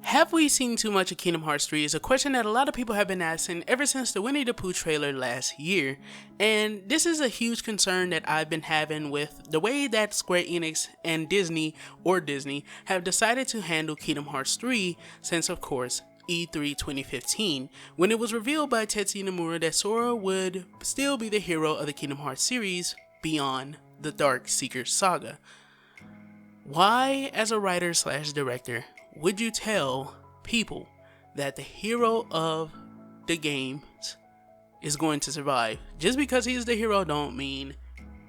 Have we seen too much of Kingdom Hearts 3 is a question that a lot of people have been asking ever since the Winnie the Pooh trailer last year, and this is a huge concern that I've been having with the way that Square Enix and Disney have decided to handle Kingdom Hearts 3 since, of course, E3 2015, when it was revealed by Tetsuya Nomura that Sora would still be the hero of the Kingdom Hearts series beyond the Dark Seeker saga. Why, as a writer/director, would you tell people that the hero of the games is going to survive? Just because he's the hero don't mean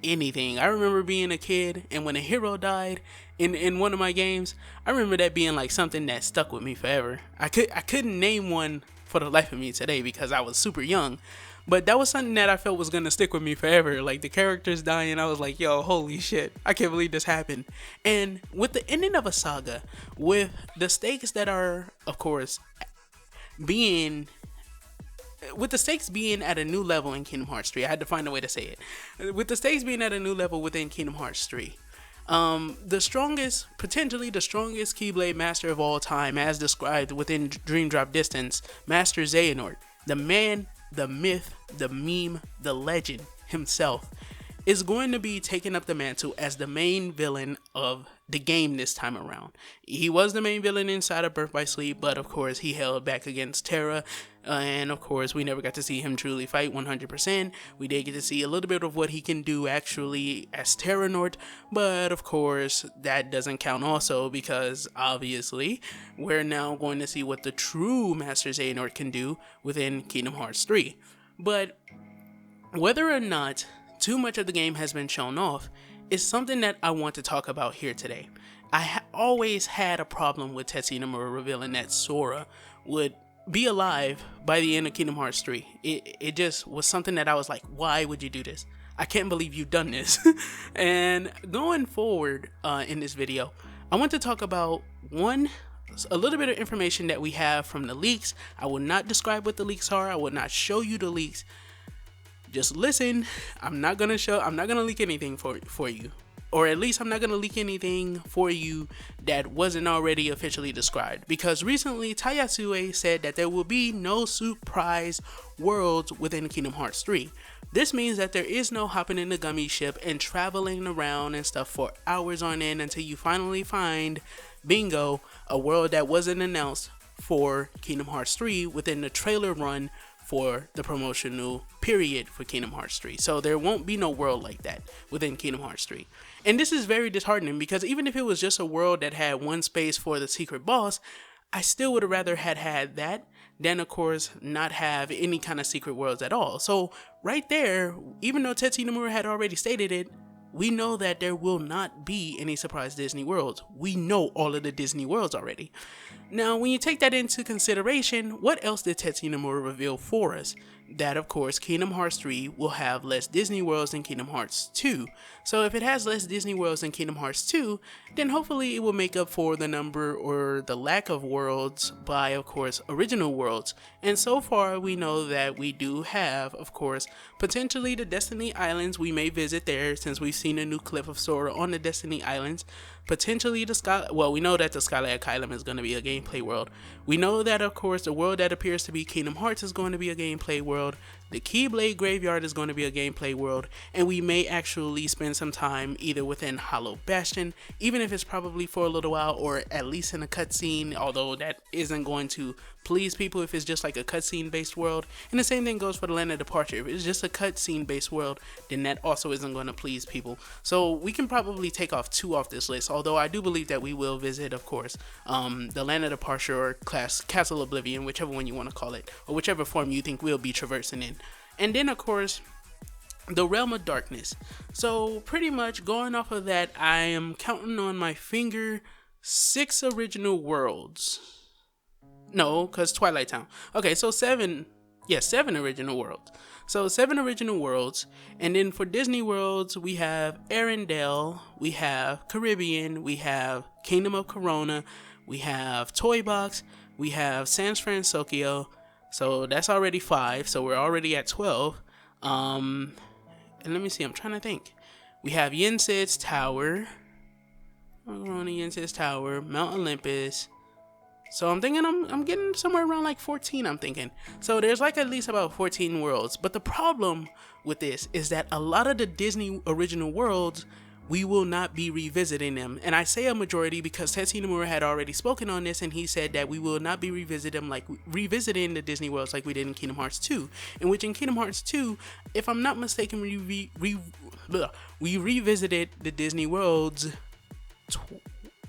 anything. I remember being a kid, and when a hero died in one of my games, I remember that being like something that stuck with me forever. I couldn't name one for the life of me today because I was super young, but that was something that I felt was gonna stick with me forever. Like the characters dying, I was like, yo, holy shit, I can't believe this happened. And with the ending of a saga, with the stakes that are, of course, being at a new level in Kingdom Hearts 3, I had to find a way to say it. With the stakes being at a new level within Kingdom Hearts 3, potentially the strongest Keyblade master of all time, as described within Dream Drop Distance, Master Xehanort, the man, the myth, the meme, the legend himself, is going to be taking up the mantle as the main villain of the game this time around. He was the main villain inside of Birth by Sleep, but of course he held back against Terra, and of course we never got to see him truly fight 100%. We did get to see a little bit of what he can do actually as Terranort, but of course that doesn't count also because obviously we're now going to see what the true Master Xehanort can do within Kingdom Hearts 3. But whether or not too much of the game has been shown off is something that I want to talk about here today. I always had a problem with Tetsuya Nomura revealing that Sora would be alive by the end of Kingdom Hearts 3. It just was something that I was like, why would you do this? I can't believe you've done this. And going forward in this video, I want to talk about a little bit of information that we have from the leaks. I will not describe what the leaks are. I will not show you the leaks. Just listen. I'm not gonna leak anything for you, or at least I'm not gonna leak anything for you that wasn't already officially described. Because recently, Tai Yasue said that there will be no surprise worlds within Kingdom Hearts 3. This means that there is no hopping in the gummy ship and traveling around and stuff for hours on end until you finally find, bingo, a world that wasn't announced for Kingdom Hearts 3 within the trailer run for the promotional period for Kingdom Hearts 3. So there won't be no world like that within Kingdom Hearts 3. And this is very disheartening because even if it was just a world that had one space for the secret boss, I still would have rather had that than, of course, not have any kind of secret worlds at all. So right there, even though Tetsuya Nomura had already stated it, we know that there will not be any surprise Disney worlds. We know all of the Disney worlds already. Now, when you take that into consideration, what else did Tetsuya Nomura reveal for us? That, of course, Kingdom Hearts 3 will have less Disney worlds than Kingdom Hearts 2. So if it has less Disney worlds than Kingdom Hearts 2, then hopefully it will make up for the number or the lack of worlds by, of course, original worlds. And so far, we know that we do have, of course, potentially the Destiny Islands. We may visit there since we've seen a new clip of Sora on the Destiny Islands. Potentially we know that the Skylac Island is going to be a gameplay world. We know that, of course, the world that appears to be Kingdom Hearts is going to be a gameplay world. The Keyblade Graveyard is going to be a gameplay world, and we may actually spend some time either within Hollow Bastion, even if it's probably for a little while, or at least in a cutscene, although that isn't going to please people if it's just like a cutscene based world. And the same thing goes for the Land of Departure. If it's just a cutscene based world, then that also isn't going to please people. So we can probably take off 2 off this list, although I do believe that we will visit, of course, the Land of Departure or Castle Oblivion, whichever one you want to call it, or whichever form you think we'll be traversing in. And then, of course, the Realm of Darkness. So pretty much going off of that, I am counting on my finger 6 original worlds. No, because Twilight Town. Okay, so 7 original worlds. So 7 original worlds. And then for Disney worlds, we have Arendelle, we have Caribbean, we have Kingdom of Corona, we have Toy Box, we have San Francisco. So that's already 5. So we're already at 12. And let me see, I'm trying to think. We have Yensid's Tower, Mount Olympus, So I'm thinking I'm getting somewhere around like 14, I'm thinking. So there's like at least about 14 worlds. But the problem with this is that a lot of the Disney original worlds, we will not be revisiting them. And I say a majority because Tetsuya Nomura had already spoken on this, and he said that we will not be revisiting the Disney worlds like we did in Kingdom Hearts 2. In which in Kingdom Hearts 2, if I'm not mistaken, we revisited the Disney worlds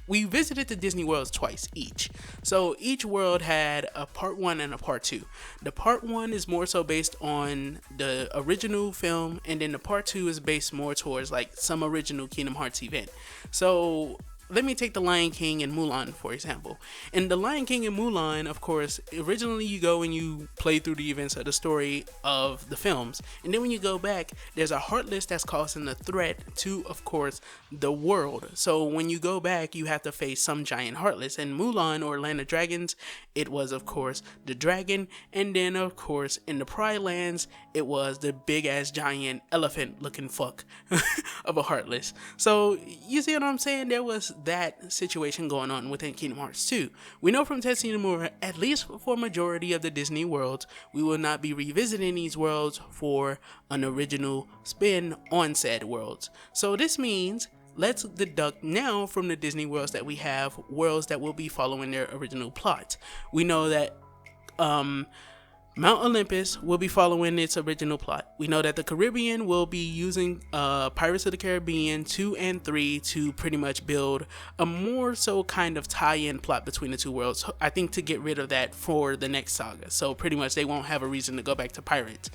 we visited the Disney worlds twice each. So each world had a part 1 and a part 2. The part 1 is more so based on the original film, and then the part 2 is based more towards like some original Kingdom Hearts event. So let me take The Lion King and Mulan, for example. In The Lion King and Mulan, of course, originally you go and you play through the events of the story of the films. And then when you go back, there's a Heartless that's causing a threat to, of course, the world. So when you go back, you have to face some giant Heartless. In Mulan, or Land of Dragons, it was, of course, the dragon. And then, of course, in the Pride Lands, it was the big-ass giant elephant-looking fuck of a Heartless. So you see what I'm saying? There was that situation going on within Kingdom Hearts 2. We know from Tetsuya Nomura, at least for majority of the Disney worlds, we will not be revisiting these worlds for an original spin on said worlds. So this means let's deduct now from the Disney worlds that we have worlds that will be following their original plot. We know that Mount Olympus will be following its original plot. We know that the Caribbean will be using Pirates of the Caribbean 2 and 3 to pretty much build a more so kind of tie-in plot between the two worlds. I think to get rid of that for the next saga. So pretty much they won't have a reason to go back to Pirates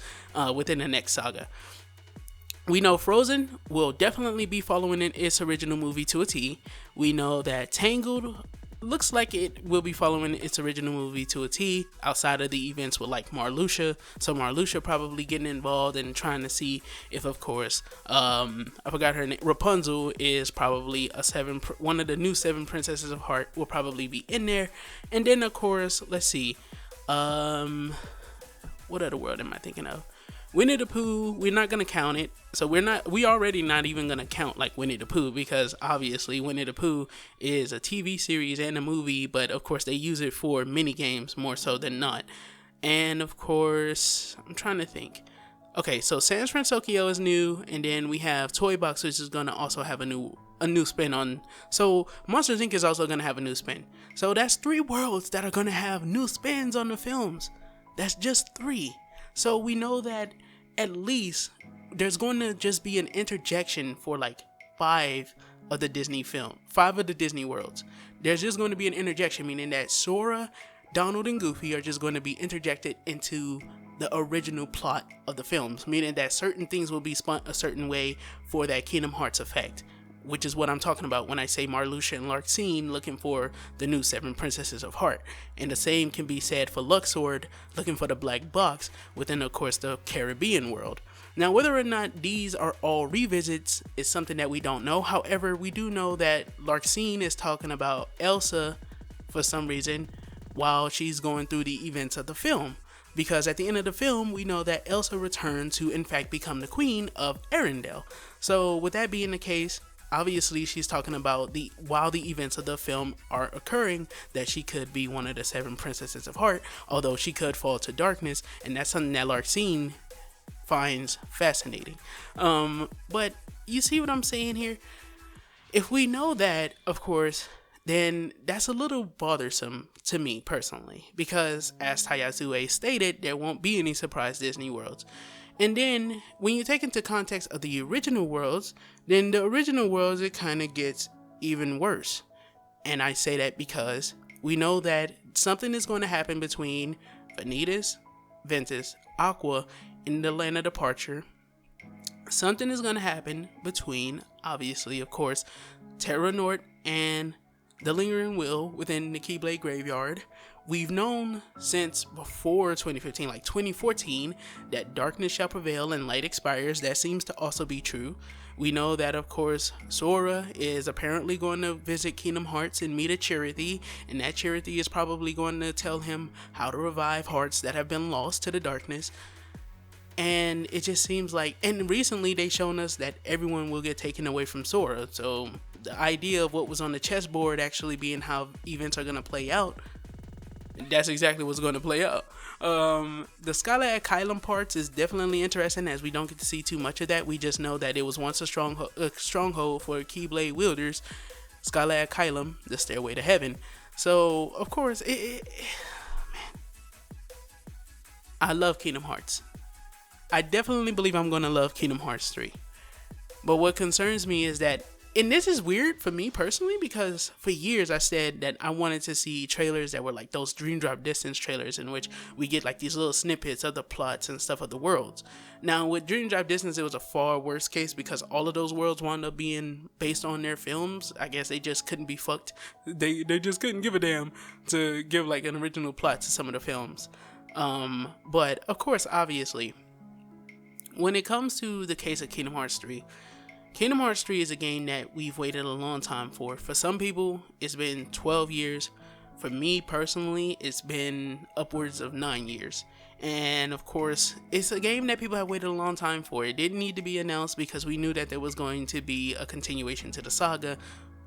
within the next saga. We know Frozen will definitely be following in its original movie to a T. We know that Tangled looks like it will be following its original movie to a T, outside of the events with like Marluxia. So Marluxia probably getting involved and trying to see if, of course, I forgot her name, Rapunzel is probably one of the new 7 princesses of heart will probably be in there. And then, of course, let's see, what other world am I thinking of? Winnie the Pooh, we're not going to count it. So we already not even going to count like Winnie the Pooh, because obviously Winnie the Pooh is a TV series and a movie, but of course they use it for mini games more so than not. And of course, I'm trying to think. Okay, so Sans Fransokyo is new, and then we have Toy Box, which is going to also have a new spin on. So Monsters Inc. is also going to have a new spin. So that's 3 worlds that are going to have new spins on the films. That's just 3. So we know that at least there's going to just be an interjection for like 5 of the Disney worlds. There's just going to be an interjection, meaning that Sora, Donald, and Goofy are just going to be interjected into the original plot of the films, meaning that certain things will be spun a certain way for that Kingdom Hearts effect, which is what I'm talking about when I say Marluxia and Larxene looking for the new 7 princesses of heart. And the same can be said for Luxord looking for the black box within, of course, the Caribbean world. Now, whether or not these are all revisits is something that we don't know. However, we do know that Larxene is talking about Elsa for some reason while she's going through the events of the film. Because at the end of the film, we know that Elsa returned to, in fact, become the queen of Arendelle. So with that being the case, obviously she's talking about while the events of the film are occurring, that she could be one of the 7 princesses of heart, although she could fall to darkness, and that's something that Larxene finds fascinating. But you see what I'm saying here? If we know that, of course, then that's a little bothersome to me personally, because as Tai Yasue stated, there won't be any surprise Disney worlds. And then when you take into context of the original worlds, then the original worlds, it kind of gets even worse. And I say that because we know that something is going to happen between Vanitas, Ventus, Aqua in the Land of Departure. Something is going to happen between, obviously, of course, Terra Nort and the Lingering Will within the Keyblade Graveyard. We've known since before 2015, like 2014, that darkness shall prevail and light expires. That seems to also be true. We know that, of course, Sora is apparently going to visit Kingdom Hearts and meet a Charity, and that Charity is probably going to tell him how to revive hearts that have been lost to the darkness. And it just seems like, and recently they shown us that everyone will get taken away from Sora. So the idea of what was on the chessboard actually being how events are going to play out That's exactly what's going to play out. The Skyla at Kylam parts is definitely interesting, as we don't get to see too much of that. We just know that it was once a stronghold for Keyblade wielders. Skyla at Kylam, the stairway to heaven. So of course, man, I love Kingdom Hearts. I definitely believe I'm gonna love Kingdom Hearts 3. But what concerns me is that, and this is weird for me personally, because for years I said that I wanted to see trailers that were like those Dream Drop Distance trailers, in which we get like these little snippets of the plots and stuff of the worlds. Now with Dream Drop Distance, it was a far worse case, because all of those worlds wound up being based on their films. I guess they just couldn't be fucked. They just couldn't give a damn to give like an original plot to some of the films. But of course, obviously, when it comes to the case of Kingdom Hearts 3, Kingdom Hearts 3 is a game that we've waited a long time for. For some people, it's been 12 years. For me personally, it's been upwards of 9 years. And of course, it's a game that people have waited a long time for. It didn't need to be announced because we knew that there was going to be a continuation to the saga.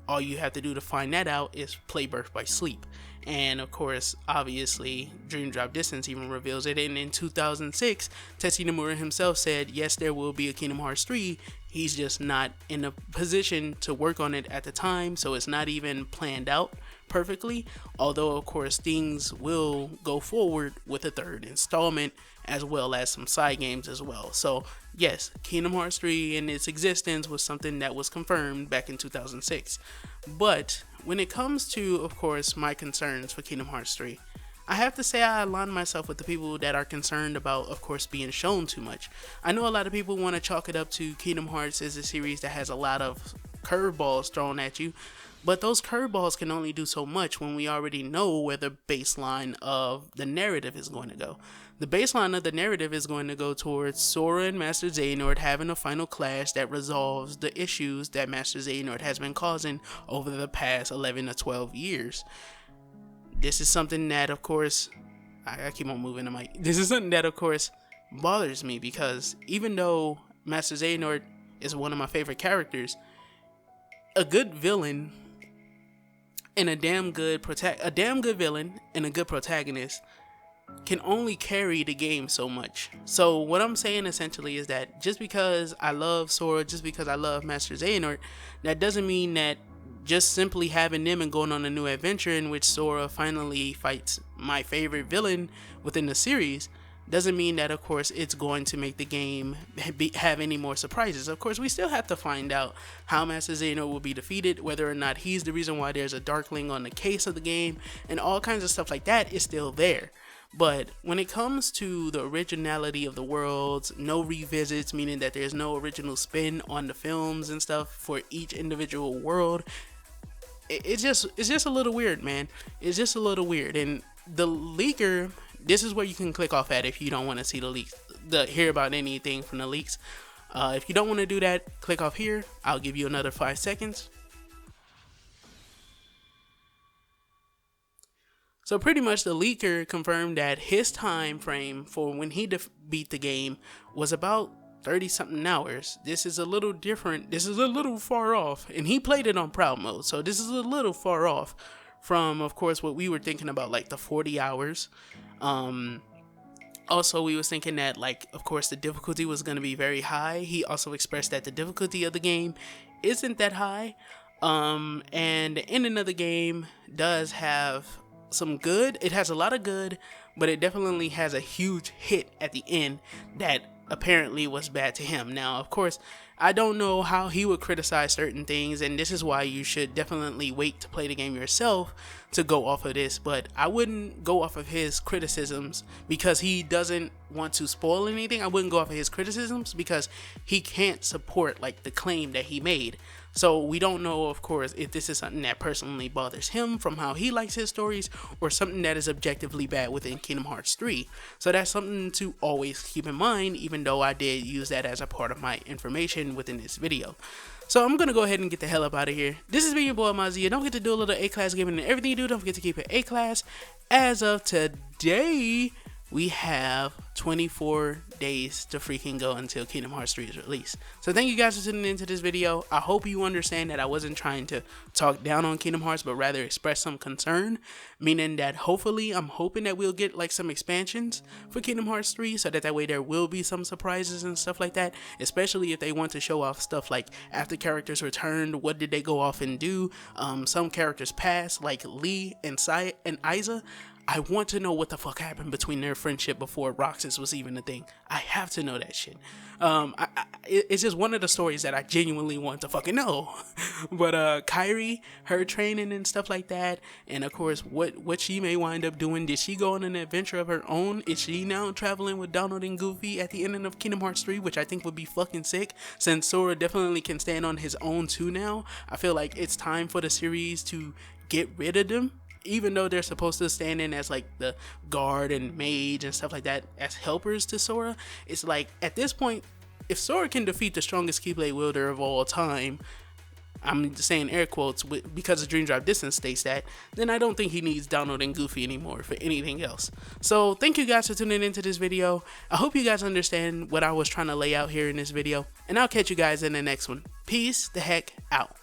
All you have to do to find that out is play Birth by Sleep. And of course, obviously, Dream Drop Distance even reveals it. And in 2006, Tetsuya Nomura himself said, yes, there will be a Kingdom Hearts 3. He's just not in a position to work on it at the time, so it's not even planned out perfectly. Although, of course, things will go forward with a third installment, as well as some side games as well. So, yes, Kingdom Hearts 3 in its existence was something that was confirmed back in 2006. But when it comes to, of course, my concerns for Kingdom Hearts 3, I have to say I align myself with the people that are concerned about, of course, being shown too much. I know a lot of people want to chalk it up to Kingdom Hearts as a series that has a lot of curveballs thrown at you, but those curveballs can only do so much when we already know where the baseline of the narrative is going to go. The baseline of the narrative is going to go towards Sora and Master Xehanort having a final clash that resolves the issues that Master Xehanort has been causing over the past 11 to 12 years. This is something that, of course, I keep on moving the mic. This is something that, of course, bothers me, because even though Master Xehanort is one of my favorite characters, a good villain and a damn good villain and a good protagonist can only carry the game so much. So what I'm saying essentially is that just because I love Sora, just because I love Master Xehanort, that doesn't mean that just simply having them and going on a new adventure in which Sora finally fights my favorite villain within the series doesn't mean that, of course, it's going to make the game have any more surprises. Of course, we still have to find out how Master Xehanort will be defeated, whether or not he's the reason why there's a Darkling on the case of the game, and all kinds of stuff like that is still there. But when it comes to the originality of the worlds, no revisits, meaning that there's no original spin on the films and stuff for each individual world, it's just a little weird, man. It's just a little weird. And the leaker, this is where you can click off at if you don't want to see the leaks, hear about anything from the leaks. If you don't want to do that, click off here. I'll give you another 5 seconds. So pretty much the leaker confirmed that his time frame for when he beat the game was about 30 something hours. This is a little different. This is a little far off, and he played it on proud mode, so this is a little far off from, of course, what we were thinking about, like the 40 hours. Also, we was thinking that, like, of course, the difficulty was going to be very high. He also expressed that the difficulty of the game isn't that high, and the ending of the game does have some good. It has a lot of good, but it definitely has a huge hit at the end that apparently was bad to him. Now, of course, I don't know how he would criticize certain things, and this is why you should definitely wait to play the game yourself to go off of this, but I wouldn't go off of his criticisms because he doesn't want to spoil anything. I wouldn't go off of his criticisms because he can't support, like, the claim that he made. So we don't know, of course, if this is something that personally bothers him from how he likes his stories, or something that is objectively bad within Kingdom Hearts 3. So that's something to always keep in mind, even though I did use that as a part of my information within this video. So I'm going to go ahead and get the hell up out of here. This has been your boy Mazia. Don't forget to do a little A-class gaming and everything you do. Don't forget to keep it A-class. As of today, we have 24 days to freaking go until Kingdom Hearts 3 is released. So thank you guys for tuning into this video. I hope you understand that I wasn't trying to talk down on Kingdom Hearts, but rather express some concern, meaning that hopefully I'm hoping that we'll get like some expansions for Kingdom Hearts 3, so that way there will be some surprises and stuff like that, especially if they want to show off stuff like after characters returned, what did they go off and do, some characters passed like Lee and Isa. I want to know what the fuck happened between their friendship before Roxas was even a thing. I have to know that shit. It's just one of the stories that I genuinely want to fucking know. But Kairi, her training and stuff like that, and of course what she may wind up doing. Did she go on an adventure of her own? Is she now traveling with Donald and Goofy at the end of Kingdom Hearts 3, which I think would be fucking sick, since Sora definitely can stand on his own too now. I feel like it's time for the series to get rid of them. Even though they're supposed to stand in as like the guard and mage and stuff like that as helpers to Sora, it's like at this point, if Sora can defeat the strongest Keyblade wielder of all time, I'm saying air quotes because the Dream Drop Distance states that, then I don't think he needs Donald and Goofy anymore for anything else. So thank you guys for tuning into this video. I hope you guys understand what I was trying to lay out here in this video, and I'll catch you guys in the next one. Peace the heck out.